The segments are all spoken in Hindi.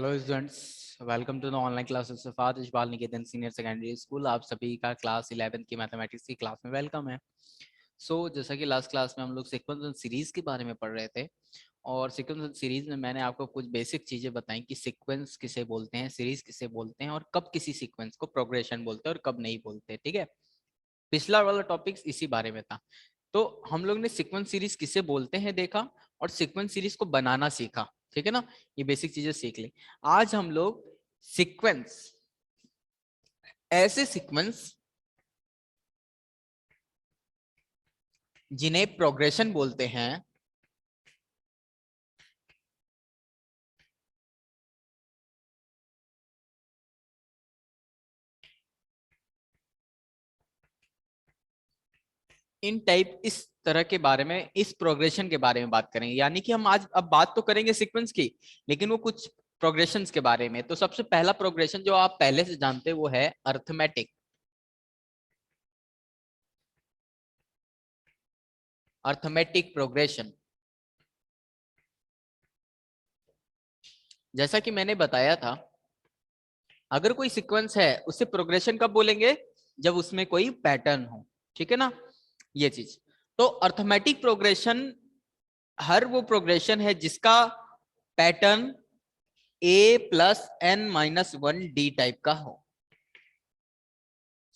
Hello students, welcome to the online classes of Atish Bal Niketan senior secondary school. आप सभी का क्लास 11th की मैथमेटिक्स की क्लास में वेलकम है। जैसा कि लास्ट क्लास में हम लोग सीक्वेंस एंड सीरीज के बारे में पढ़ रहे थे और सीक्वेंस एंड सीरीज में मैंने आपको कुछ बेसिक चीजें बताई कि सीक्वेंस किसे बोलते हैं, सीरीज किसे बोलते हैं और कब किसी सीक्वेंस को प्रोग्रेशन बोलते हैं और कब नहीं बोलते। ठीक है, पिछला वाला टॉपिक इसी बारे में था। तो हम लोग ने सीक्वेंस सीरीज किसे बोलते हैं देखा और सीक्वेंस सीरीज को बनाना सीखा। ठीक है ना, ये बेसिक चीजें सीख ली। आज हम लोग सीक्वेंस, ऐसे सीक्वेंस जिन्हें प्रोग्रेशन बोलते हैं, इन टाइप इस तरह के बारे में, इस प्रोग्रेशन के बारे में बात करेंगे। यानी कि हम आज अब बात तो करेंगे सीक्वेंस की, लेकिन वो कुछ प्रोग्रेशंस के बारे में। तो सबसे पहला प्रोग्रेशन जो आप पहले से जानते हैं वो है अर्थमेटिक। अर्थमेटिक प्रोग्रेशन, जैसा कि मैंने बताया था, अगर कोई सीक्वेंस है उसे प्रोग्रेशन कब बोलेंगे? जब उसमें कोई पैटर्न हो। ठीक है ना, ये चीज। तो अर्थमेटिक प्रोग्रेशन हर वो प्रोग्रेशन है जिसका pattern a plus n minus one D type का हो।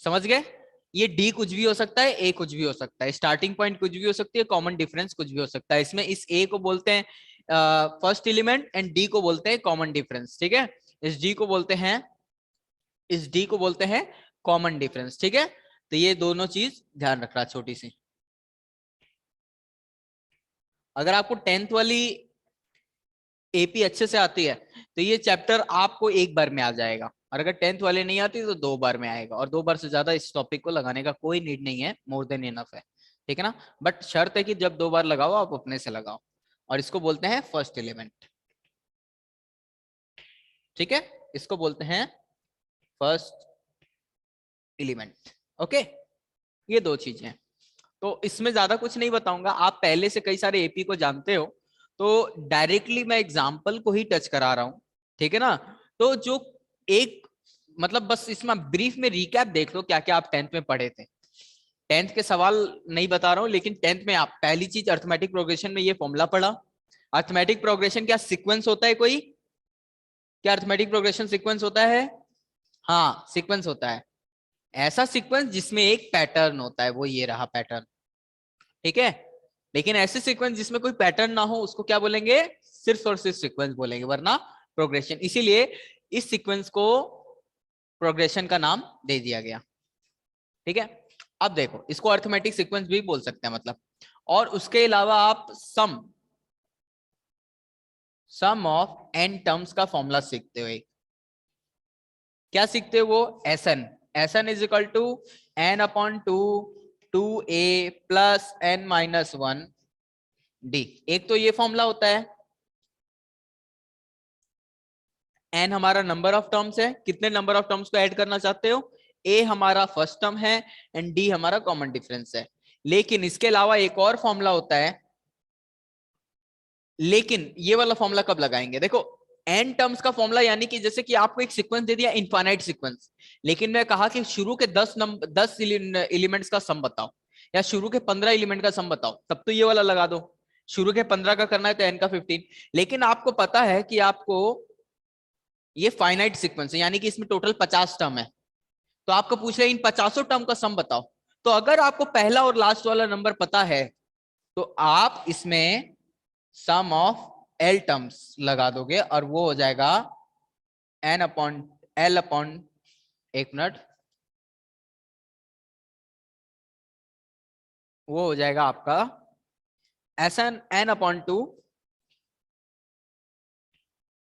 समझ गए? ये d कुछ भी हो सकता है, a कुछ भी हो सकता है, स्टार्टिंग पॉइंट कुछ भी हो सकती है, कॉमन डिफरेंस कुछ भी हो सकता है। इसमें इस a को बोलते हैं फर्स्ट एलिमेंट एंड d को बोलते हैं कॉमन डिफरेंस। ठीक है, इस d को बोलते हैं, इस d को बोलते हैं कॉमन डिफरेंस। ठीक है, तो ये दोनों चीज ध्यान रखना छोटी सी। अगर आपको 10th वाली एपी अच्छे से आती है तो ये चैप्टर आपको एक बार में आ जाएगा, और अगर 10th वाले नहीं आती तो 2 बार में आएगा, और 2 बार से ज्यादा इस टॉपिक को लगाने का कोई नीड नहीं है, मोर देन इनफ है। ठीक है ना, बट शर्त है कि जब 2 बार लगाओ आप अपने से लगाओ, और इसको बोलते हैं फर्स्ट एलिमेंट। ठीक है, इसको बोलते हैं फर्स्ट एलिमेंट। ओके, ये दो चीजें हैं। तो इसमें ज्यादा कुछ नहीं बताऊंगा, आप पहले से कई सारे एपी को जानते हो, तो डायरेक्टली मैं एग्जांपल को ही टच करा रहा हूं। ठीक है ना, तो जो एक मतलब बस इसमें ब्रीफ में रिकैप देख लो क्या क्या आप 10th में पढ़े थे। 10th के सवाल नहीं बता रहा हूं, लेकिन 10th में आप पहली चीज अर्थमेटिक प्रोग्रेशन में ये फॉर्मूला पढ़ा। अर्थमेटिक प्रोग्रेशन क्या सीक्वेंस होता है कोई? क्या अर्थमेटिक प्रोग्रेशन सीक्वेंस होता है? हाँ, सीक्वेंस होता है। ऐसा सीक्वेंस जिसमें एक पैटर्न होता है, वो ये रहा पैटर्न। ठीक है, लेकिन ऐसे सीक्वेंस जिसमें कोई पैटर्न ना हो उसको क्या बोलेंगे? सिर्फ और सिर्फ सीक्वेंस बोलेंगे, वरना प्रोग्रेशन। इसीलिए इस सीक्वेंस को प्रोग्रेशन का नाम दे दिया गया। ठीक है, अब देखो, इसको अर्थमेटिक सीक्वेंस भी बोल सकते हैं मतलब। और उसके अलावा आप सम ऑफ एन टर्म्स का फॉर्मूला सीखते हो। एक क्या सीखते हो? वो Sn. Sn is equal to n upon two, two A plus N minus one d. एक तो ये फॉर्मूला होता है। एन हमारा नंबर ऑफ टर्म्स है, कितने नंबर ऑफ टर्म्स को ऐड करना चाहते हो? ए हमारा फर्स्ट टर्म है एंड डी हमारा कॉमन डिफरेंस है। लेकिन इसके अलावा एक और फॉर्मूला होता है, लेकिन ये वाला फॉर्मूला कब लगाएंगे? देखो, एन टर्म्स का फॉर्मूला, यानी कि जैसे कि आपको एक सीक्वेंस दे दिया, इनफाइनाइट सीक्वेंस, लेकिन मैं कहा कि शुरू के 10 एलिमेंट्स का सम बताओ, या शुरू के 15 एलिमेंट का सम बताओ, तब तो ये वाला लगा दो। शुरू के 15 का करना है तो एन का 15। लेकिन आपको पता है कि आपको ये फाइनाइट सीक्वेंस है, यानी कि इसमें टोटल 50 टर्म है, तो आपको पूछ रहे हैं इन 50 टर्म का सम बताओ। तो अगर आपको पहला और लास्ट वाला नंबर पता है तो आप इसमें सम ऑफ एल टर्म्स लगा दोगे, और वो हो जाएगा एन अपॉन एल अपॉन, एक मिनट, वो हो जाएगा आपका S N N upon two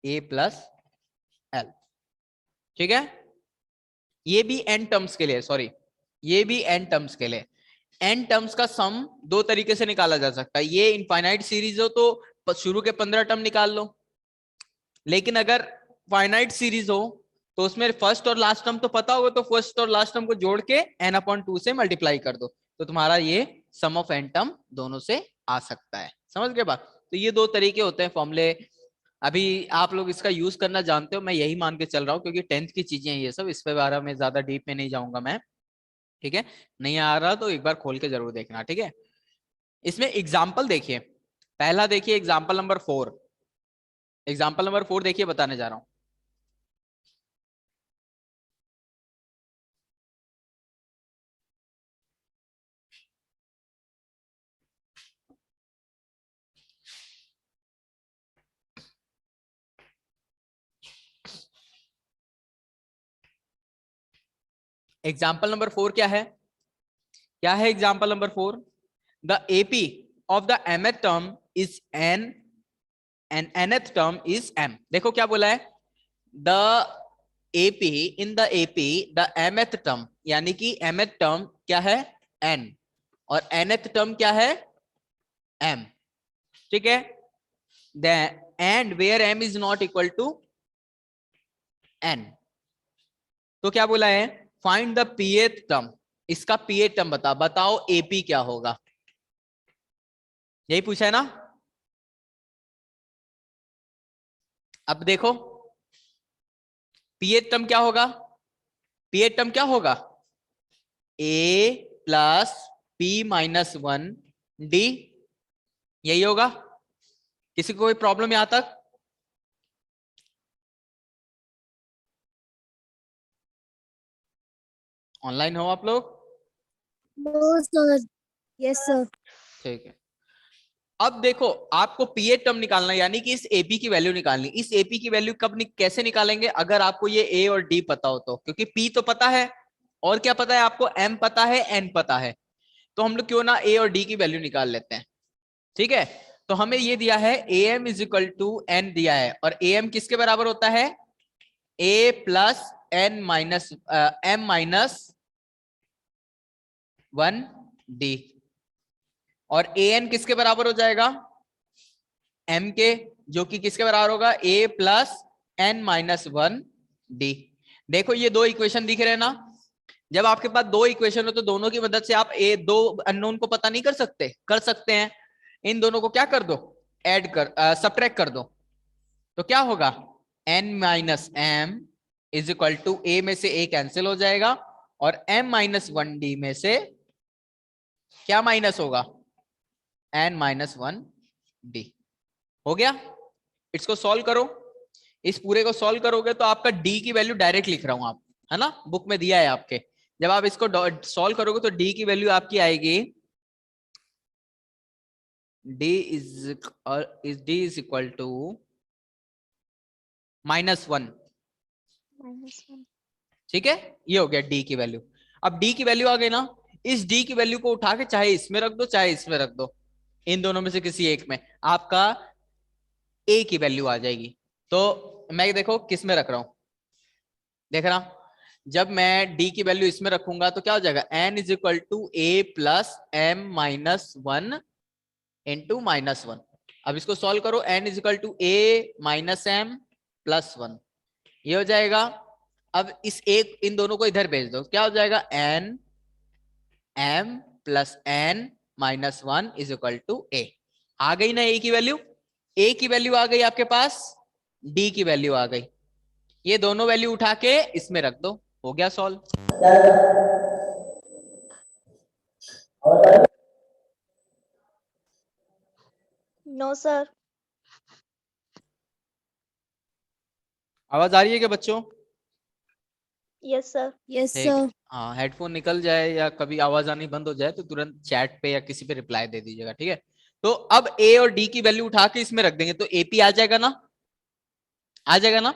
ए प्लस एल। ठीक है, ये भी एन टर्म्स के लिए, सॉरी, ये भी एन टर्म्स के लिए। एन टर्म्स का सम दो तरीके से निकाला जा सकता है। ये इनफाइनाइट सीरीज हो तो शुरू के 15 टर्म निकाल लो, लेकिन अगर फाइनाइट सीरीज हो तो उसमें फर्स्ट और लास्ट टर्म तो पता होगा, तो फर्स्ट और लास्ट टर्म को जोड़ के एन अपॉन टू से मल्टीप्लाई कर दो, तो तुम्हारा ये सम ऑफ एन टर्म दोनों से आ सकता है। समझ गए बात? तो ये दो तरीके होते हैं फॉर्मूले अभी आप लोग इसका यूज करना जानते हो, मैं यही मान के चल रहा हूँ, क्योंकि 10th की चीजें हैं ये सब, इस पे बारे में ज्यादा डीप में नहीं जाऊंगा मैं। ठीक है, नहीं आ रहा तो एक बार खोल के जरूर देखना। ठीक है, इसमें एग्जाम्पल देखिए, पहला देखिए एग्जाम्पल नंबर 4। एग्जाम्पल नंबर 4 देखिए, बताने जा रहा हूं। एग्जाम्पल नंबर 4 क्या है? क्या है example number 4? The AP of the mth term is n and nth टर्म इज m। देखो क्या बोला है, the AP, in the AP the mth term, यानी कि mth टर्म क्या है, n, और nth टर्म क्या है, m। ठीक है, and where m is not equal to n, तो क्या बोला है, फाइंड द pth टर्म। इसका pth टर्म बताओ एपी क्या होगा, यही पूछा है ना। अब देखो pth टर्म क्या होगा, pth टर्म क्या होगा, a plus p minus 1 d, यही होगा। किसी को कोई प्रॉब्लम यहां तक? ऑनलाइन हो आप लोग? No, sir. Yes, sir. ठीक है, अब देखो आपको पीएच टर्म निकालना है, यानी कि इस एपी की वैल्यू निकालनी। इस एपी की वैल्यू कैसे निकालेंगे, अगर आपको ये ए और डी पता हो तो, क्योंकि पी तो पता है, और क्या पता है आपको, एम पता है, एन पता है, तो हम लोग क्यों ना ए और डी की वैल्यू निकाल लेते हैं। ठीक है, तो हमें ये दिया है A M is equal to N दिया है, और ए एम किसके बराबर होता है, A plus N minus M minus 1 D, और ए एन किसके बराबर हो जाएगा, एम के, जो कि किसके बराबर होगा, ए प्लस एन माइनस 1 डी। देखो ये दो इक्वेशन दिख रहे हैं ना, जब आपके पास दो इक्वेशन हो तो दोनों की मदद से आप ए दो अननोन को पता नहीं कर सकते, कर सकते हैं। इन दोनों को क्या कर दो, ऐड कर, सब्ट्रैक्ट कर दो, तो क्या होगा, N minus M is equal to A में से ए कैंसिल हो जाएगा, और एम माइनस 1 डी में से क्या माइनस होगा, एन माइनस 1 डी। हो गया, इसको सॉल्व करो, इस पूरे को सॉल्व करोगे तो आपका डी की वैल्यू डायरेक्ट लिख रहा हूं आप, है ना, बुक में दिया है आपके। जब आप इसको सॉल्व करोगे तो डी की वैल्यू आपकी आएगी, डी इज इक्वल टू -1। -1. ठीक है, ये हो गया डी की वैल्यू। अब डी की वैल्यू आ गई ना, इस डी की वैल्यू को उठा के चाहे इसमें रख दो चाहे इसमें रख दो, इन दोनों में से किसी एक में आपका ए की वैल्यू आ जाएगी। तो मैं देखो किस में रख रहा हूं, देख रहा, जब मैं डी की वैल्यू इसमें रखूंगा तो क्या हो जाएगा, n is equal to A plus m minus 1 into -1। अब इसको सॉल्व करो, n is equal to a minus m plus 1, ये हो जाएगा। अब इस एक, इन दोनों को इधर भेज दो, क्या हो जाएगा, N M plus N minus 1 is equal to A. आ गई ना ए की वैल्यू, ए की वैल्यू आ गई आपके पास, डी की वैल्यू आ गई, ये दोनों वैल्यू उठा के इसमें रख दो, हो गया सॉल्व। No, sir. आवाज आ रही है क्या बच्चों? Yes, sir. Yes, ठीक है, sir. हाँ, हेडफोन निकल जाए या कभी आवाज आनी बंद हो जाए तो तुरंत चैट पे या किसी पे रिप्लाई दे दीजिएगा। ठीक है, तो अब ए और डी की वैल्यू उठा के इसमें रख देंगे तो एपी आ जाएगा ना, आ जाएगा ना।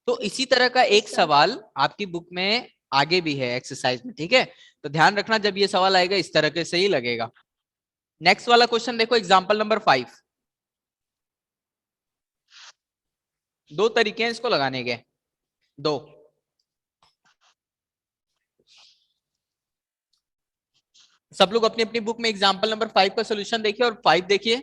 तो इसी तरह का एक sir. सवाल आपकी बुक में आगे भी है एक्सरसाइज में। ठीक है, तो ध्यान रखना जब ये सवाल आएगा इस तरह के से ही लगेगा। नेक्स्ट वाला क्वेश्चन देखो, एग्जाम्पल नंबर 5। दो तरीके हैं इसको लगाने के, दो। सब लोग अपनी अपनी बुक में एग्जाम्पल नंबर 5 का सोल्यूशन देखिए और 5 देखिए।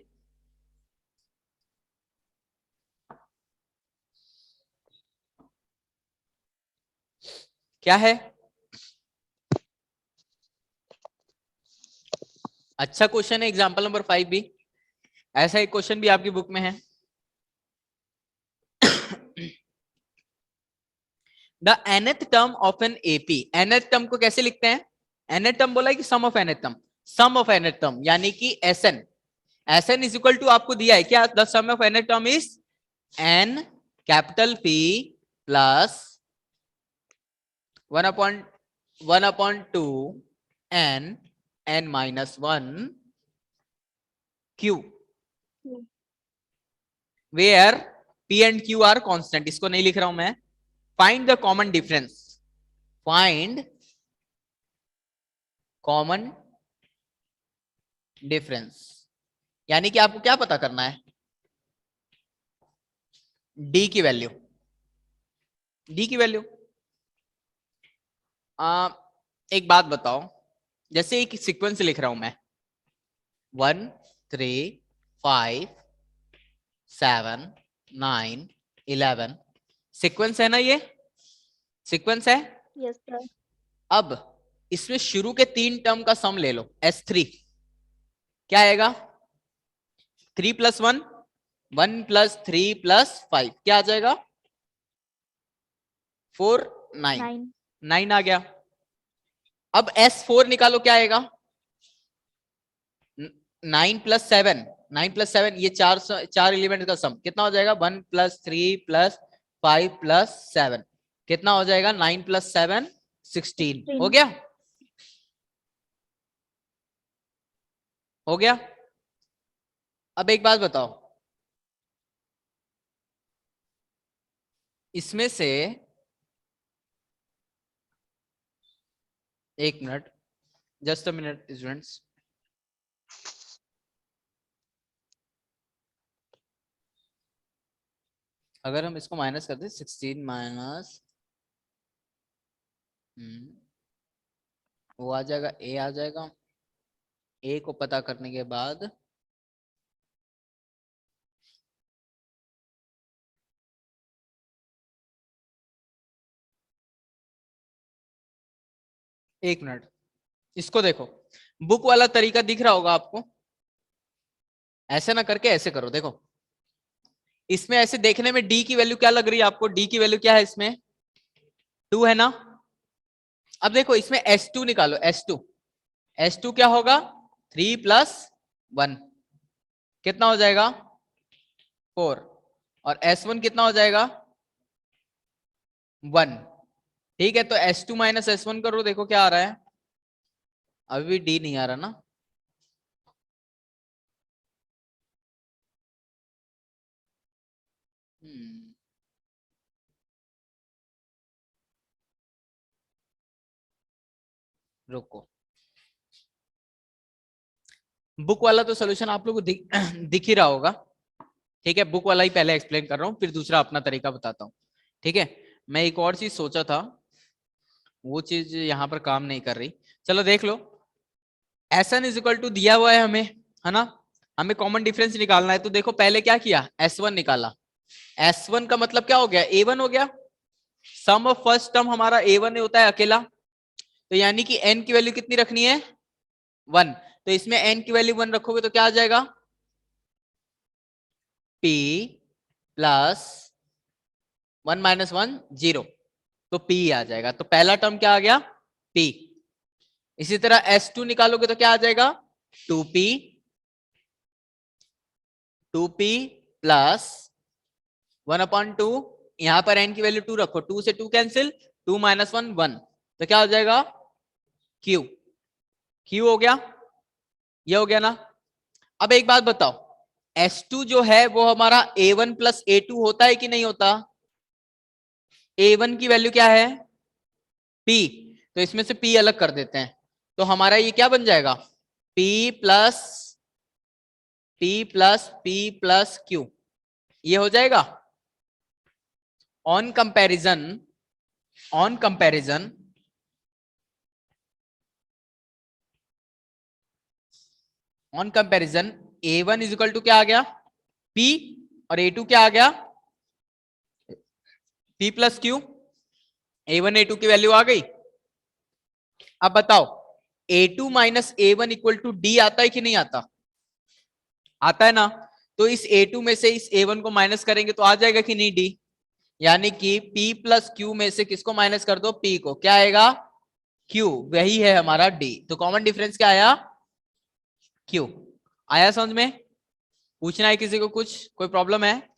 क्या है, अच्छा क्वेश्चन है, एग्जाम्पल नंबर 5 भी। ऐसा एक क्वेश्चन भी आपकी बुक में है। The nth term of an AP, nth term को कैसे लिखते हैं? nth टर्म बोला है कि sum of nth term, sum of nth term यानी कि Sn, Sn is equal to आपको दिया है क्या? द सम ऑफ nth टर्म is n capital P plus 1/2 n minus 1 q, where P and Q are constant. इसको नहीं लिख रहा हूं मैं। Find the common difference, find common difference यानी कि आपको क्या पता करना है? D की वैल्यू, D की वैल्यू। एक बात बताओ, जैसे एक सीक्वेंस लिख रहा हूं मैं 1 3 5 7 9 11, सीक्वेंस है ना? ये सीक्वेंस है। Yes sir. अब इसमें शुरू के 3 टर्म का सम ले लो, S3 क्या आएगा? 3 + 1, 1 + 3 + 5 क्या आ जाएगा? 4 9 9 आ गया। अब S4 निकालो, क्या आएगा? 9 + 7, 9 + 7 ये चार एलिमेंट का सम कितना हो जाएगा? 1 + 3 + 5 + 7 कितना हो जाएगा? 9 + 7 16 हो गया। हो गया। अब एक बात बताओ, इसमें से एक minute, just a minute students. अगर हम इसको माइनस कर दें 16 माइनस वो आ जाएगा, ए आ जाएगा। ए को पता करने के बाद एक मिनट, इसको देखो, बुक वाला तरीका दिख रहा होगा आपको। ऐसे ना करके ऐसे करो, देखो इसमें ऐसे देखने में डी की वैल्यू क्या लग रही है आपको? डी की वैल्यू क्या है इसमें? 2 है ना? अब देखो इसमें S2 निकालो, S2, S2 क्या होगा? 3 + 1 कितना हो जाएगा? 4, और S1 कितना हो जाएगा? 1। ठीक है, तो S2 - S1 करो, देखो क्या आ रहा है। अभी भी डी नहीं आ रहा ना? रुको, बुक वाला तो सोल्यूशन आप लोगों को दिख ही रहा होगा। ठीक है, बुक वाला ही पहले एक्सप्लेन कर रहा हूं, फिर दूसरा अपना तरीका बताता हूं। ठीक है, मैं एक और चीज सोचा था, वो चीज यहां पर काम नहीं कर रही। चलो देख लो, Sn = दिया हुआ है हमें, है ना? हमें कॉमन डिफरेंस निकालना है। तो देखो पहले क्या किया, S1 निकाला। S1 का मतलब क्या हो गया? A1 हो गया। सम ऑफ फर्स्ट टर्म हमारा A1 होता है अकेला, तो यानी कि n की वैल्यू कितनी रखनी है? 1। तो इसमें n की वैल्यू 1 रखोगे तो क्या आ जाएगा? P + 1 - 1 0, तो P आ जाएगा। तो पहला टर्म क्या आ गया? P। इसी तरह S2 निकालोगे तो क्या आ जाएगा? 2P + 1/2, यहां पर n की वैल्यू 2 रखो, 2 से 2 कैंसिल, 2 - 1 1, तो क्या हो जाएगा? Q। Q हो गया, ये हो गया ना? अब एक बात बताओ, S2 जो है वो हमारा A1 + A2 होता है कि नहीं होता? A1 की वैल्यू क्या है? P, तो इसमें से P अलग कर देते हैं, तो हमारा ये क्या बन जाएगा? P + Q, ये हो जाएगा। ऑन कंपैरिजन A1 = क्या आ गया? P, और A2 क्या आ गया? P + Q। A1 A2 की वैल्यू आ गई। अब बताओ, A2 - A1 = D आता है कि नहीं आता? आता है ना? तो इस A2 में से इस A1 को माइनस करेंगे तो आ जाएगा कि नहीं D? यानी कि P प्लस Q में से किसको माइनस कर दो, P को, क्या आएगा Q, वही है हमारा D। तो कॉमन डिफरेंस क्या आया, Q। आया समझ में? पूछना है किसी को कुछ, कोई प्रॉब्लम है?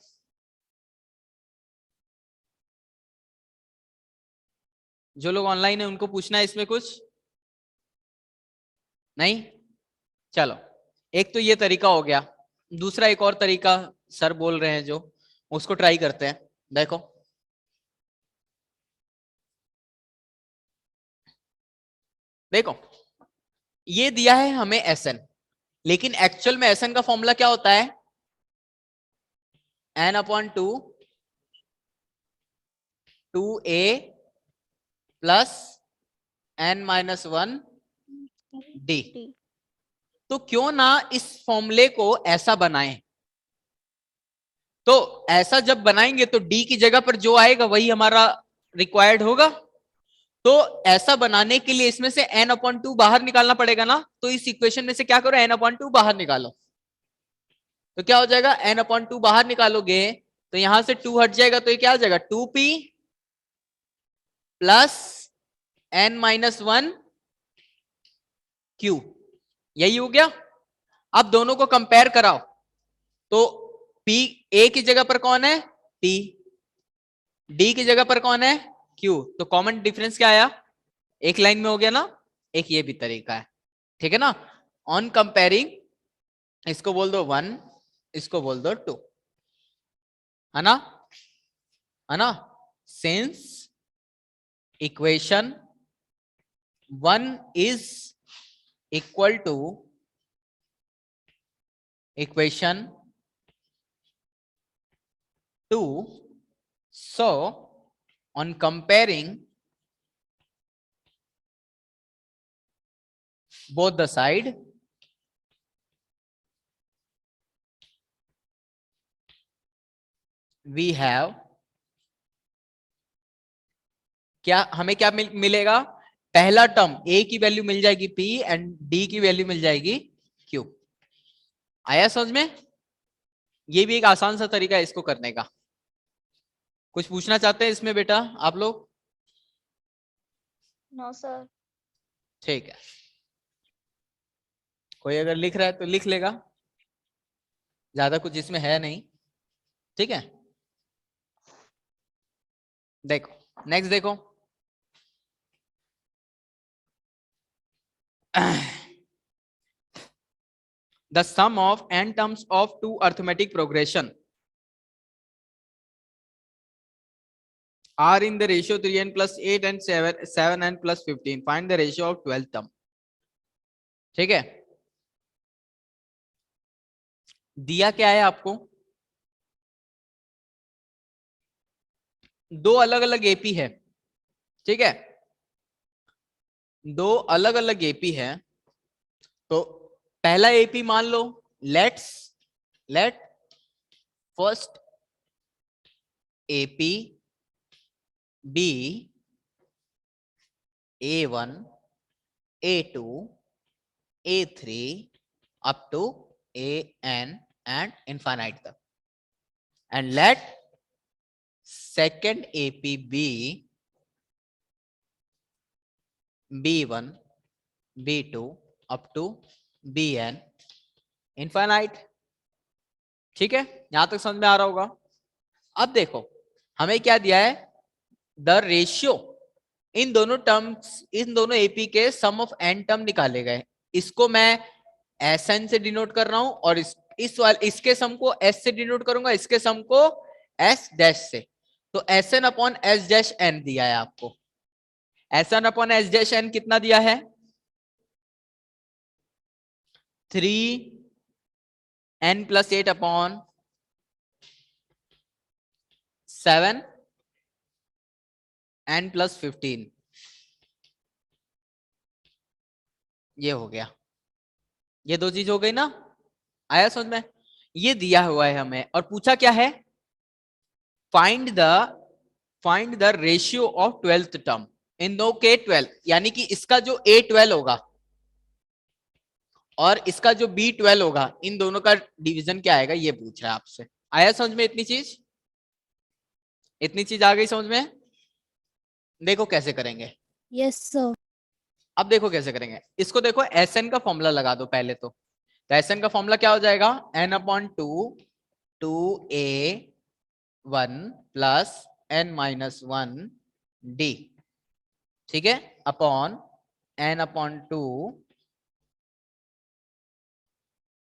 जो लोग ऑनलाइन है उनको पूछना है इसमें कुछ नहीं? चलो, एक तो ये तरीका हो गया। दूसरा एक और तरीका सर बोल रहे हैं जो, उसको ट्राई करते हैं। देखो, देखो ये दिया है हमें Sn, लेकिन एक्चुअल में Sn का फॉर्मूला क्या होता है, n/2 2a plus n-1 d। तो क्यों ना इस फॉर्मूले को ऐसा बनाएं। तो ऐसा जब बनाएंगे तो d की जगह पर जो आएगा वही हमारा रिक्वायर्ड होगा। तो ऐसा बनाने के लिए इसमें से n/2 बाहर निकालना पड़ेगा ना। तो इस इक्वेशन में से क्या करो, n/2 बाहर निकालो। तो क्या हो जाएगा, n/2 बाहर निकालोगे तो यहां से 2 हट जाएगा, तो ये क्या हो जाएगा 2p प्लस n-1 q। यही हो गया। अब दोनों को कंपेयर कराओ तो p a की जगह पर कौन है, p, d की जगह पर कौन है, q। तो कॉमन डिफरेंस क्या आया, एक लाइन में हो गया ना। एक ये भी तरीका है, ठीक है ना। ऑन कंपेयरिंग, इसको बोल दो 1, इसको बोल दो 2, है ना, है ना। Since equation 1 is equal to equation 2, so on comparing both the side, we have, क्या हमें क्या मिलेगा, पहला टर्म a की वैल्यू मिल जाएगी p एंड d की वैल्यू मिल जाएगी q। आया समझ में? ये भी एक आसान सा तरीका है इसको करने का। कुछ पूछना चाहते हैं इसमें बेटा आप लोग? No sir. ठीक है, कोई अगर लिख रहा है तो लिख लेगा, ज्यादा कुछ इसमें है नहीं, ठीक है। देखो नेक्स्ट देखो, the sum of n terms of two arithmetic progression are in the ratio 3n plus 8 and 7n plus 15, find the ratio of 12th term। ठीक है, दिया क्या है आपको, दो अलग अलग एपी है, ठीक है, दो अलग अलग एपी है। तो पहला एपी मान लो, let first AP be A1 A2 A3 up to AN and infinite तक, and let second AP be B1 B2 up to BN infinite। ठीक है, यहां तक समझ में आ रहा होगा। अब देखो हमें क्या दिया है, द रेशियो, इन दोनों टर्म्स, इन दोनों एपी के सम ऑफ एन टर्म निकाले गए। इसको मैं Sn से डिनोट कर रहा हूं और इसके सम को S से डिनोट करूंगा, इसके सम को S डैश से। तो Sn upon S dash n दिया है आपको। Sn upon S dash n कितना दिया है, 3n plus 8 upon 7 n plus 15। ये हो गया, ये दो चीज हो गई ना। आया समझ में? ये दिया हुआ है हमें और पूछा क्या है, find the ratio of 12th term in दो के 12, यानी कि इसका जो A12 होगा और इसका जो B12 होगा, इन दोनों का डिवीजन क्या आएगा ये पूछ रहा है आपसे। आया समझ में इतनी चीज? इतनी चीज आ गई समझ में? देखो कैसे करेंगे। Yes sir. अब देखो कैसे करेंगे इसको। देखो Sn का फॉर्मूला लगा दो पहले तो Sn का फॉर्मूला क्या हो जाएगा? n/2 2a1 plus n-1 d, ठीक है, upon n/2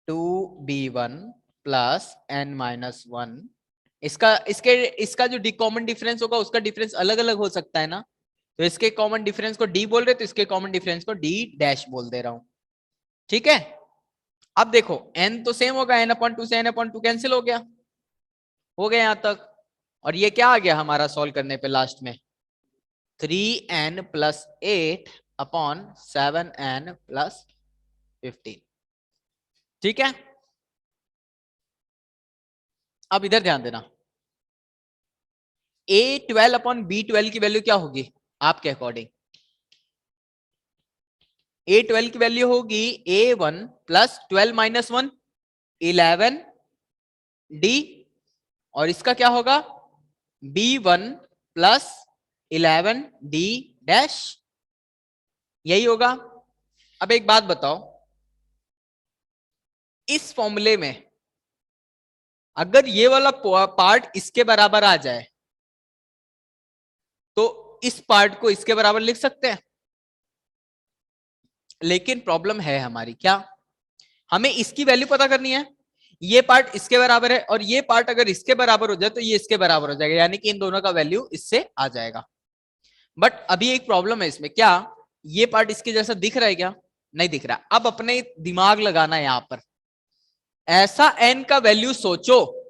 2b1 plus n-1। इसका जो कॉमन डिफरेंस होगा उसका डिफरेंस अलग अलग हो सकता है ना, तो इसके कॉमन डिफरेंस को d बोल रहे तो इसके कॉमन डिफरेंस को d डैश बोल दे रहा हूं, ठीक है। अब देखो n तो सेम होगा, n/2 से n/2 कैंसिल हो गया यहां तक, और ये क्या आ गया हमारा सॉल्व करने पे लास्ट में 3n plus 8 upon 7n plus 15, ठीक है। अब इधर ध्यान देना, a12 अपॉन b12 की वैल्यू क्या होगी आपके अकॉर्डिंग? a12 की वैल्यू होगी a1 प्लस 12 माइनस 1 11 d, और इसका क्या होगा b1 प्लस 11 d डैश, यही होगा। अब एक बात बताओ, इस फॉर्मूले में अगर ये वाला पार्ट इसके बराबर आ जाए तो इस पार्ट को इसके बराबर लिख सकते हैं, लेकिन प्रॉब्लम है हमारी क्या, हमें इसकी वैल्यू पता करनी है। ये पार्ट इसके बराबर है और ये पार्ट अगर इसके बराबर हो जाए तो ये इसके बराबर हो जाएगा, यानी कि इन दोनों का वैल्यू इससे आ जाएगा। बट अभी एक प्रॉब्लम है इसमें, क्या ये पार्ट इसके जैसा दिख रहा है क्या? नहीं दिख रहा। अब अपने दिमाग लगाना है यहां पर, ऐसा n का वैल्यू सोचो,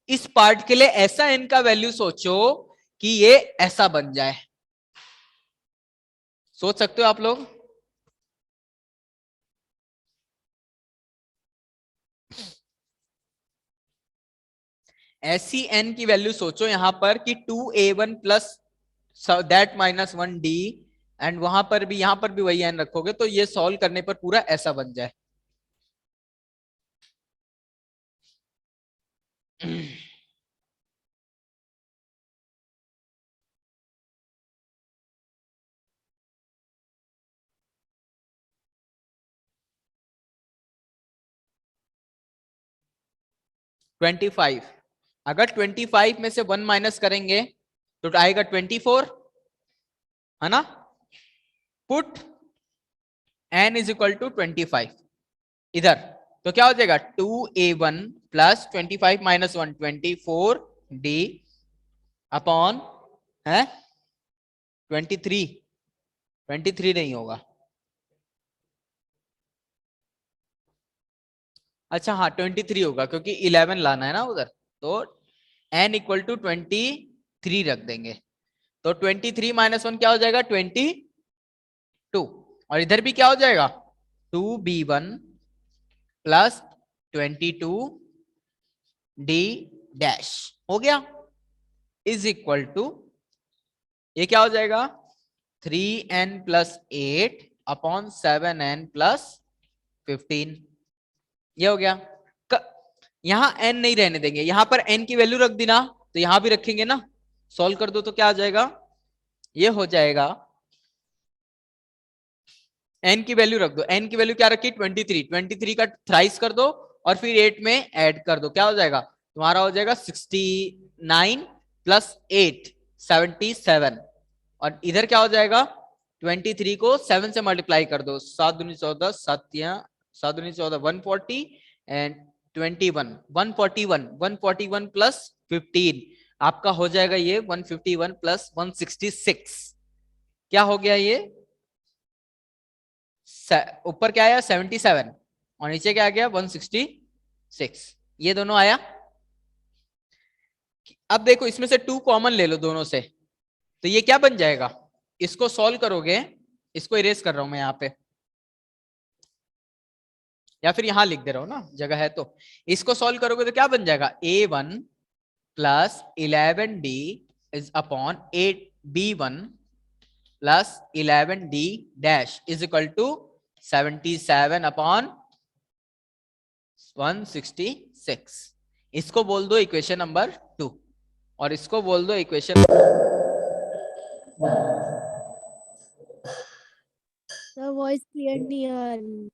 इस पार्ट के लिए ऐसा n का वैल्यू सोचो कि ये ऐसा बन जाए। सोच सकते हो आप लोग? ऐसी n की वैल्यू सोचो यहां पर कि 2a1 plus that -1 d, and वहां पर भी यहां पर भी वही n रखोगे तो ये सॉल्व करने पर पूरा ऐसा बन जाए। ट्वेंटी फाइव, अगर 25 में से 1 माइनस करेंगे तो आएगा 24, है ना। Put n is equal to 25 इधर, तो क्या हो जाएगा 2a1 plus 25 minus 1 24 d upon है 23 नहीं होगा, अच्छा हाँ 23 होगा क्योंकि 11 लाना है ना उधर, तो n इक्वल टू 23 रख देंगे, तो 23 माइनस 1 क्या हो जाएगा 22, और इधर भी क्या हो जाएगा 2b1 प्लस 22 d डैश हो गया, इज इक्वल टू ये क्या हो जाएगा 3n plus 8 upon 7n plus 15, ये हो गया। यहां n नहीं रहने देंगे, यहां पर n की वैल्यू रख दी ना, तो यहां भी रखेंगे ना, सॉल्व कर दो तो क्या आ जाएगा, ये हो जाएगा n की वैल्यू रख दो, n की वैल्यू क्या रखी 23 का थ्राइस कर दो और फिर 8 में ऐड कर दो, क्या हो जाएगा तुम्हारा हो जाएगा 69 प्लस 8 77, और इधर क्या हो जाएगा 23 को 7 से मल्टीप्लाई कर दो, 7 दूनी 14 7 दूनी 14 140 एंड 21 141 प्लस 15 आपका हो जाएगा ये 151 प्लस 166, क्या हो गया ये ऊपर क्या आया 77 और नीचे क्या आ गया 166, ये दोनों आया। अब देखो इसमें से 2 कॉमन ले लो दोनों से, तो ये क्या बन जाएगा, इसको सॉल्व करोगे, इसको इरेज कर रहा हूं मैं यहां पे या फिर यहां लिख दे रहा हूं ना, जगह है तो, इसको सॉल्व करोगे तो क्या बन जाएगा a1 plus 11d is upon 8b1 plus 11d dash is equal to 77 upon 166, इसको बोल दो इक्वेशन नंबर 2। और इसको बोल दो इक्वेशन। The voice clear नहीं आ रही।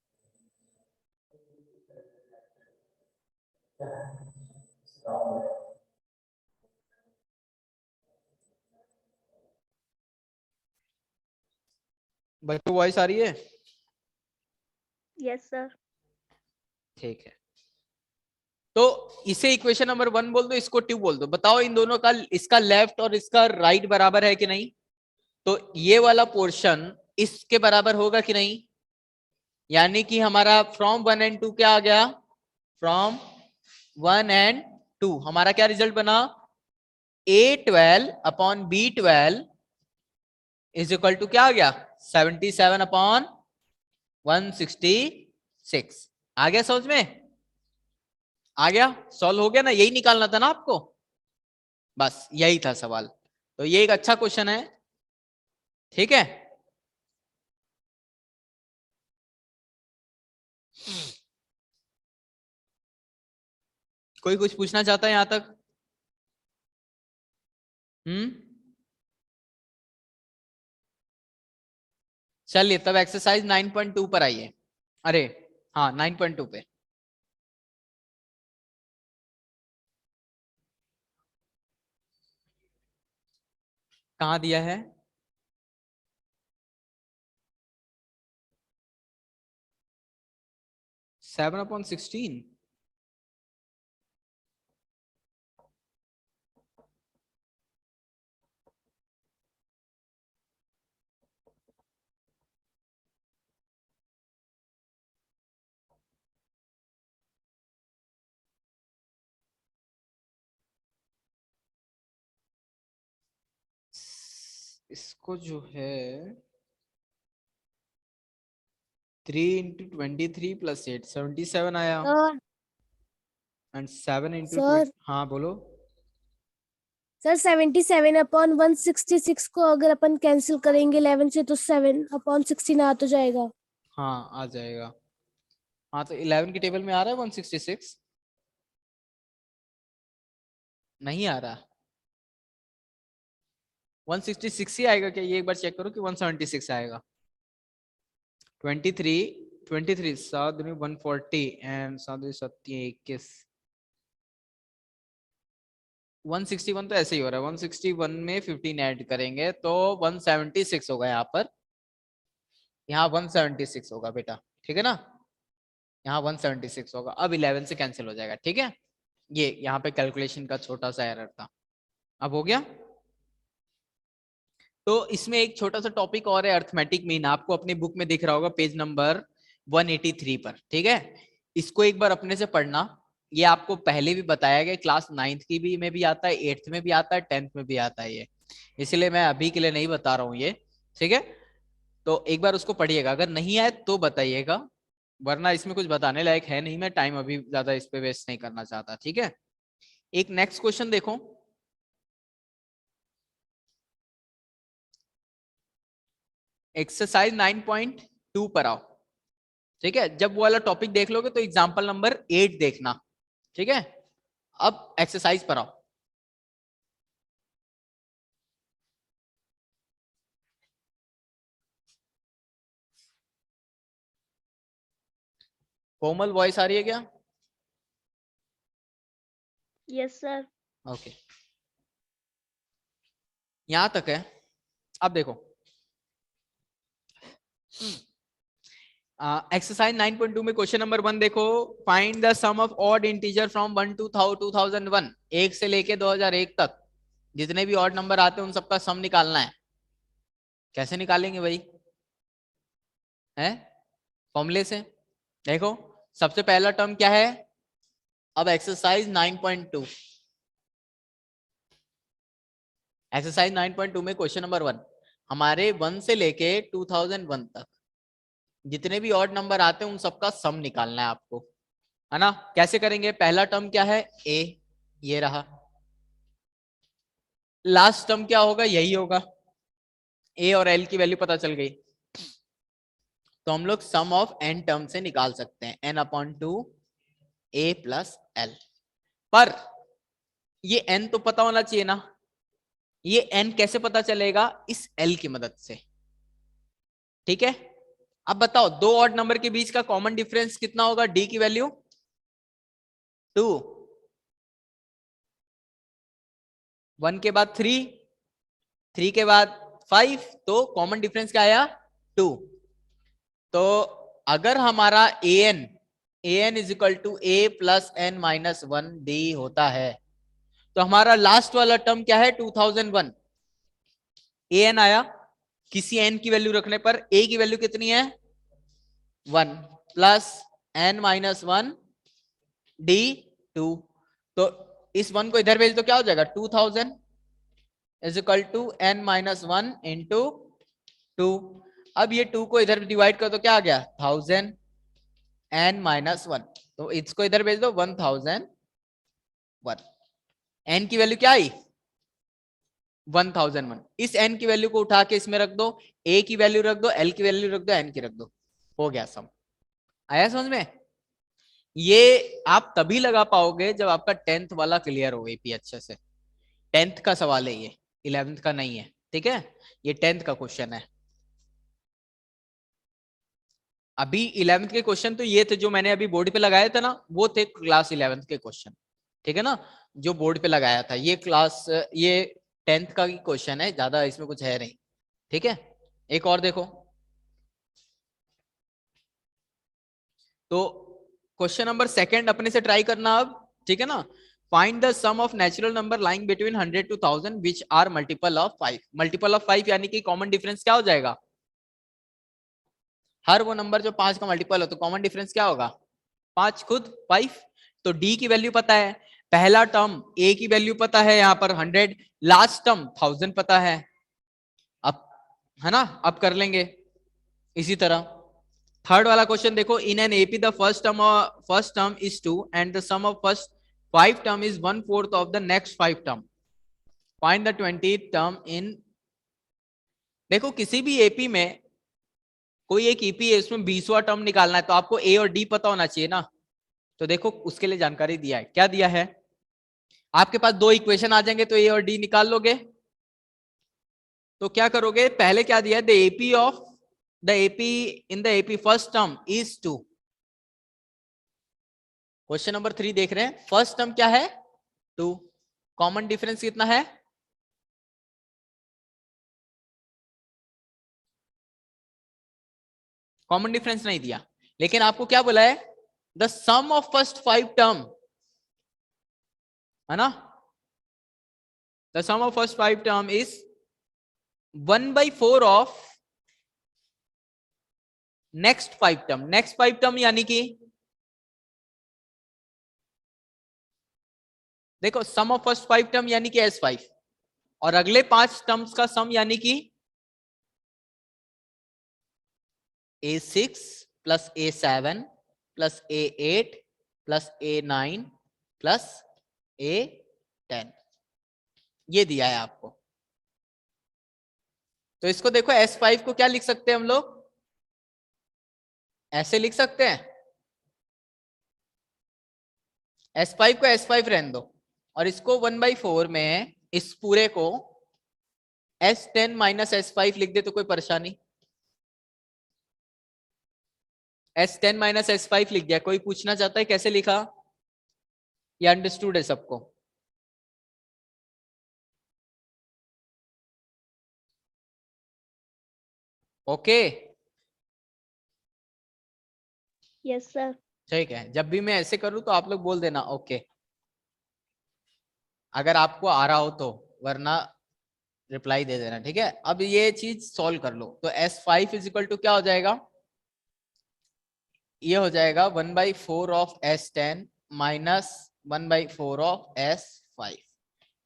बच्चों वॉइस आ रही है? Yes sir. ठीक है, तो इसे इक्वेशन नंबर 1 बोल दो, इसको 2 बोल दो। बताओ इन दोनों का, इसका लेफ्ट और इसका राइट बराबर है कि नहीं? तो ये वाला पोर्शन इसके बराबर होगा कि नहीं? यानी कि हमारा फ्रॉम 1 एंड 2 क्या आ गया? फ्रॉम 1 एंड 2 हमारा क्या रिजल्ट बना? A12 upon B12 is equal to क्या आ गया? 77 अपॉन 166। आ गया समझ में? आ गया, सॉल्व हो गया ना? यही निकालना था ना आपको, बस यही था सवाल। तो ये एक अच्छा क्वेश्चन है, ठीक है। कोई कुछ पूछना चाहता है यहां तक? हम्म, चलिए तब एक्सरसाइज 9.2 पर आइए। अरे हाँ, 9.2 पे। कहाँ दिया है? 7/16। इसको जो है 3 × 23 + 8 77 आया, सर एंड 7 × 2। सर हाँ बोलो। सर 77/166 को अगर अपन कैंसिल करेंगे 11 से तो 7/16 आ तो जाएगा। हाँ आ जाएगा। हाँ तो 11 की टेबल में आ रहा है 166? नहीं आ रहा? 166 ही आएगा क्या? ये एक बार चेक करो कि 176 आएगा। 23 7 दूनी 140 एंड 7 दूनी 21। 161 तो ऐसे ही हो रहा है, 161 में 15 ऐड करेंगे तो 176 होगा यहाँ पर। यहाँ 176 होगा बेटा, ठीक है ना? यहाँ 176 होगा। अब 11 से कैंसिल हो जाएगा, ठीक है। ये यहाँ पे कैलकुलेशन का छोटा सा एरर था, अब हो गया। तो इसमें एक छोटा सा टॉपिक और है, अर्थमेटिक मीन। आपको अपनी बुक में दिख रहा होगा पेज नंबर 183 पर, ठीक है। इसको एक बार अपने से पढ़ना। ये आपको पहले भी बताया गया, क्लास 9th की भी में भी आता है, 8th में भी आता है, 10th में भी आता है ये, इसलिए मैं अभी के लिए नहीं बता रहा हूँ ये, ठीक है। तो एक बार उसको पढ़िएगा, अगर नहीं आए तो बताइएगा, वरना इसमें कुछ बताने लायक है नहीं। मैं टाइम अभी ज्यादा इस पे वेस्ट नहीं करना चाहता, ठीक है। एक नेक्स्ट क्वेश्चन देखो, एक्सरसाइज 9.2 पर आओ, ठीक है। जब वो वाला टॉपिक देख लोगे तो एग्जाम्पल नंबर 8 देखना, ठीक है। अब एक्सरसाइज पर आओ। कोमल वॉइस आ रही है क्या? Yes sir. ओके, यहां तक है। अब देखो एक्सरसाइज 9.2 में क्वेश्चन नंबर 1 देखो। Find the sum of odd integer from 1 to 2001, 1 से लेके 2001 तक जितने भी ऑड नंबर आते हैं उन सबका सम निकालना है। कैसे निकालेंगे भाई? है फॉर्मूले से। देखो सबसे पहला टर्म क्या है? अब एक्सरसाइज 9.2, एक्सरसाइज 9.2 में क्वेश्चन नंबर 1, हमारे 1 से लेके 2001 तक जितने भी ऑड नंबर आते हैं उन सबका सम निकालना है आपको, है ना। कैसे करेंगे? पहला टर्म क्या है? ए, ये रहा। लास्ट टर्म क्या होगा? यही होगा। ए और एल की वैल्यू पता चल गई, तो हम लोग सम ऑफ एन टर्म से निकाल सकते हैं, n/2 a + l। पर ये n तो पता होना चाहिए ना, ये n कैसे पता चलेगा, इस l की मदद से। ठीक है, अब बताओ दो ऑड नंबर के बीच का कॉमन डिफरेंस कितना होगा, d की वैल्यू 2, 1 के बाद 3, 3 के बाद 5, तो कॉमन डिफरेंस क्या आया 2। तो अगर हमारा an is equal to a plus n minus 1 d होता है, तो हमारा लास्ट वाला टर्म क्या है 2001, an आया, किसी n की वैल्यू रखने पर a की वैल्यू कितनी है 1 प्लस n माइनस 1 d 2, तो इस 1 को इधर भेज दो क्या हो जाएगा 2000 is equal to n minus 1 into 2। अब ये 2 को इधर डिवाइड कर दो क्या आ गया 1000 n माइनस 1, तो इसको इधर भेज दो 1001, n की वैल्यू क्या आई 1001। इस n की वैल्यू को उठा के इसमें रख दो, a की वैल्यू रख दो, l की वैल्यू रख दो, n की रख दो, हो गया सम। आया समझ में? ये आप तभी लगा पाओगे जब आपका 10th वाला क्लियर हो एपी अच्छे से। 10th का सवाल है ये, 11th का नहीं है, ठीक है, ये 10th का क्वेश्चन है। अभी 11th के क्वेश्चन तो ये थे जो मैंने अभी बोर्ड पे लगाए थे ना, वो थे क्लास 11th के क्वेश्चन, ठीक है ना, जो बोर्ड पे लगाया था। ये क्लास, ये 10th का क्वेश्चन है, ज्यादा इसमें कुछ है नहीं, ठीक है। एक और देखो, तो क्वेश्चन नंबर सेकंड अपने से ट्राई करना अब, ठीक है ना। Find the sum of natural number lying between 100 to 1000 which are multiple of 5। Multiple of 5 यानी कि कॉमन डिफरेंस क्या हो जाएगा, हर वो नंबर जो 5 का मल्टीपल हो, तो कॉमन डिफरेंस क्या होगा 5 खुद 5। तो डी की वैल्यू पता है, पहला टर्म ए की वैल्यू पता है यहाँ पर 100, लास्ट टर्म 1000 पता है। अब है ना, अब कर लेंगे इसी तरह। थर्ड वाला क्वेश्चन देखो, in an AP the first term is 2 and the sum of first 5 term is 1/4 of the next 5 term, find the 20th term in. देखो किसी भी एपी में कोई एक ईपी है, उसमें 20वां टर्म निकालना है, तो आपको ए और डी पता होना चाहिए ना। तो देखो उसके लिए जानकारी दिया है, क्या दिया है, आपके पास दो इक्वेशन आ जाएंगे, तो ए और डी निकाल लोगे। तो क्या करोगे, पहले क्या दिया है, the AP in the AP first term is 2। Question number 3 देख रहे हैं, फर्स्ट टर्म क्या है 2, कॉमन डिफरेंस कितना है, कॉमन डिफरेंस नहीं दिया, लेकिन आपको क्या बोला है, the sum of first 5 term, है ना, the sum of first 5 term is 1/4 of next 5 टर्म। नेक्स्ट 5 टर्म यानी कि देखो सम ऑफ फर्स्ट 5 टर्म यानी कि S5, और अगले 5 टर्म्स का सम यानी कि A6 plus A7 plus A8 plus A9 plus A10, ये दिया है आपको। तो इसको देखो S5 को क्या लिख सकते हैं हम लोग, ऐसे लिख सकते हैं, S5 को S5 रहने दो, और इसको 1/4 में इस पूरे को S10 माइनस S5 लिख दे तो कोई परेशानी, S10 माइनस S5 लिख दिया, कोई पूछना चाहता है कैसे लिखा, या अंडरस्टूड है सबको। Okay, yes sir. ठीक है, जब भी मैं ऐसे करूं तो आप लोग बोल देना ओके, अगर आपको आ रहा हो तो, वरना रिप्लाई दे देना, ठीक है। अब ये चीज सॉल्व कर लो, तो S5 इज इक्वल टू क्या हो जाएगा, ये हो जाएगा 1/4 of S10 minus 1/4 of S5,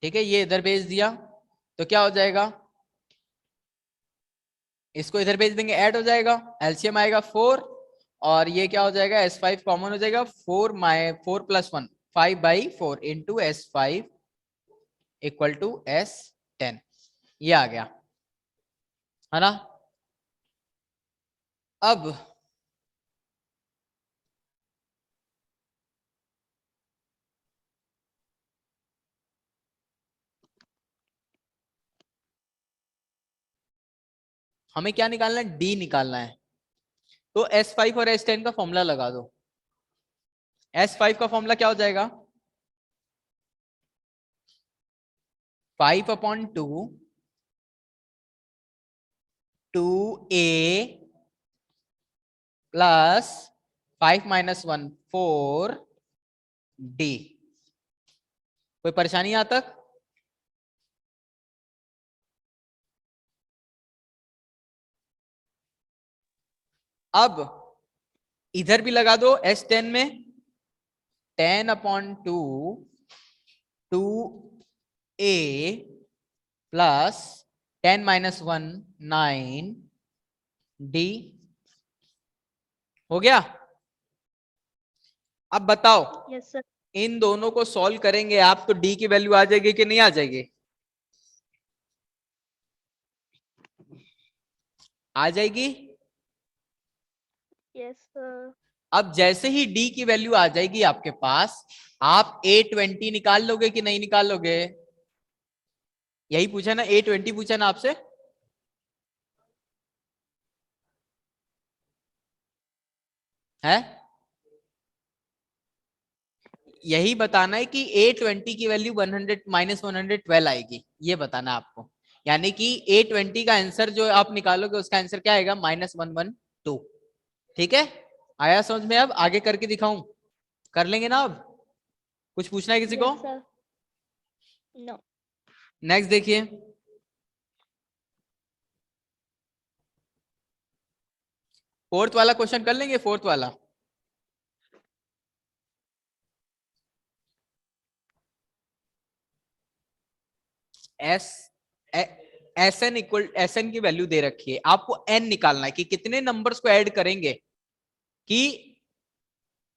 ठीक है, ये इधर भेज दिया, तो क्या हो जाएगा, इसको इधर भेज देंगे, ऐड हो जाएगा, एलसीएम आएगा 4, और ये क्या हो जाएगा S5 कॉमन हो जाएगा, 4 plus 1 5/4 into S5 equal to S10, ये आ गया, है ना। अब हमें क्या निकालना है, डी निकालना है। तो S5 और S10 का फॉर्मूला लगा दो। S5 का फॉर्मूला क्या हो जाएगा, 5/2 2a प्लस 5 - 1 4d। कोई परेशानी यहां तक? अब इधर भी लगा दो S10 में 10/2 2a प्लस 10 - 1 9d। हो गया? अब बताओ, यस सर। इन दोनों को सॉल्व करेंगे आप तो d की वैल्यू आ जाएगी कि नहीं आ जाएगी? आ जाएगी। Yes sir. अब जैसे ही d की वैल्यू आ जाएगी आपके पास, आप A20 निकाल लोगे कि नहीं निकाल लोगे? यही पूछा ना, A20 पूछा ना आपसे। है यही बताना है कि A20 की वैल्यू 100 - 112 आएगी, ये बताना है आपको। यानी कि A20 का आंसर जो आप निकालोगे उसका आंसर क्या आएगा, -112। ठीक है, आया समझ में? अब आगे करके दिखाऊं? कर लेंगे ना? अब कुछ पूछना है किसी को? Yes sir. नो। नेक्स्ट देखिए, फोर्थ वाला क्वेश्चन कर लेंगे। फोर्थ वाला, S S n equal S n की वैल्यू दे रखी है, आपको एन निकालना है कि कितने नंबर्स को ऐड करेंगे कि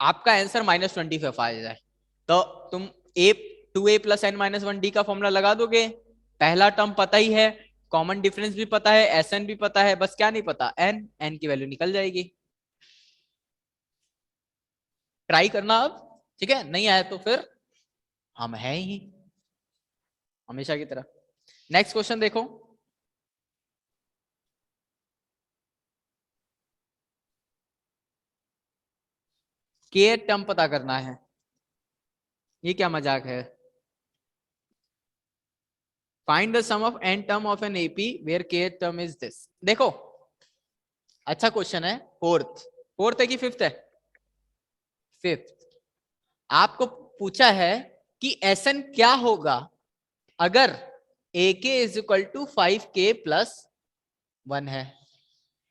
आपका आंसर -25 आ जाए। तो तुम ए 2a + n - 1d का फॉर्मूला लगा दोगे। पहला टर्म पता ही है, कॉमन डिफरेंस भी पता है, एस एन भी पता है, बस क्या नहीं पता, एन। एन की वैल्यू निकल जाएगी। ट्राई करना अब, ठीक है? नहीं आया तो फिर हम है ही हमेशा की तरह। नेक्स्ट क्वेश्चन देखो, के टर्म पता करना है। ये क्या मजाक है? Find the sum of n term of an AP where k term is this. देखो, अच्छा क्वेश्चन है। फोर्थ फोर्थ है कि फिफ्थ है? फिफ्थ। आपको पूछा है कि Sn क्या होगा अगर AK = 5k + 1 है।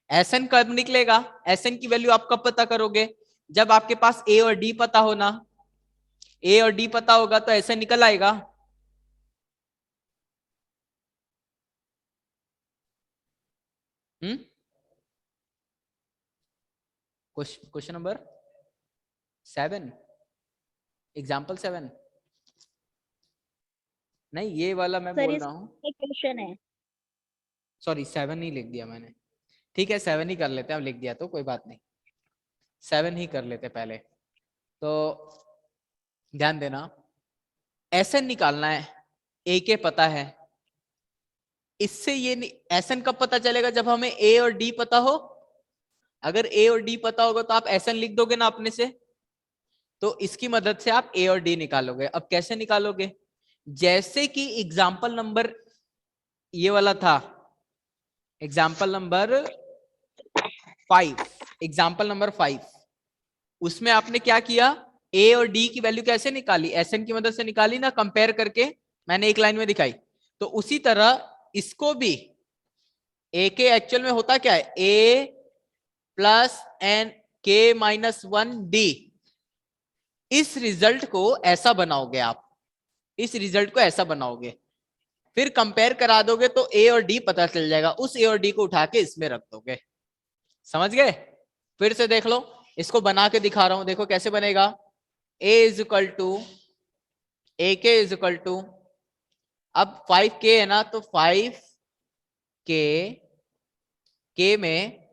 Sn कब निकलेगा? Sn की वैल्यू आप कब पता करोगे? जब आपके पास A और D पता हो ना। A और D पता होगा तो Sn निकल आएगा। Question number 7, example 7। नहीं, ये वाला मैं सर बोल इस रहा हूँ। एक क्वेश्चन है। सॉरी, 7 ही लिख दिया मैंने। ठीक है, 7 ही कर लेते हैं, अब लिख दिया तो कोई बात नहीं। 7 ही कर लेते पहले। तो ध्यान देना, Sn निकालना है, AK पता है। इससे ये Sn कब पता चलेगा? जब हमें A और D पता हो। अगर A और D पता होगा तो आप Sn लिख दोगे ना अपने से। तो इसकी मदद से आप A और D निकालोगे। अब कैसे निकालोगे? जैसे कि एग्जाम्पल नंबर ये वाला था, एग्जाम्पल नंबर 5। एग्जाम्पल नंबर 5, उसमें आपने क्या किया, A और D की वैल्यू कैसे निकाली? Sn की मदद से निकाली ना, कंपेयर करके मैंने एक लाइन में दिखाई। तो उसी तरह इसको भी A के एक्चुअल में होता क्या है, A + n k - 1d। इस रिजल्ट को ऐसा बनाओगे आप, इस रिजल्ट को ऐसा बनाओगे, फिर कंपेयर करा दोगे तो A और D पता चल जाएगा। उस A और D को उठा के इसमें रख दोगे। समझ गए? फिर से देख लो, इसको बना के दिखा रहा हूं, देखो कैसे बनेगा। A = AK = अब 5k है ना, तो 5k में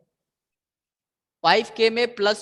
5k में +5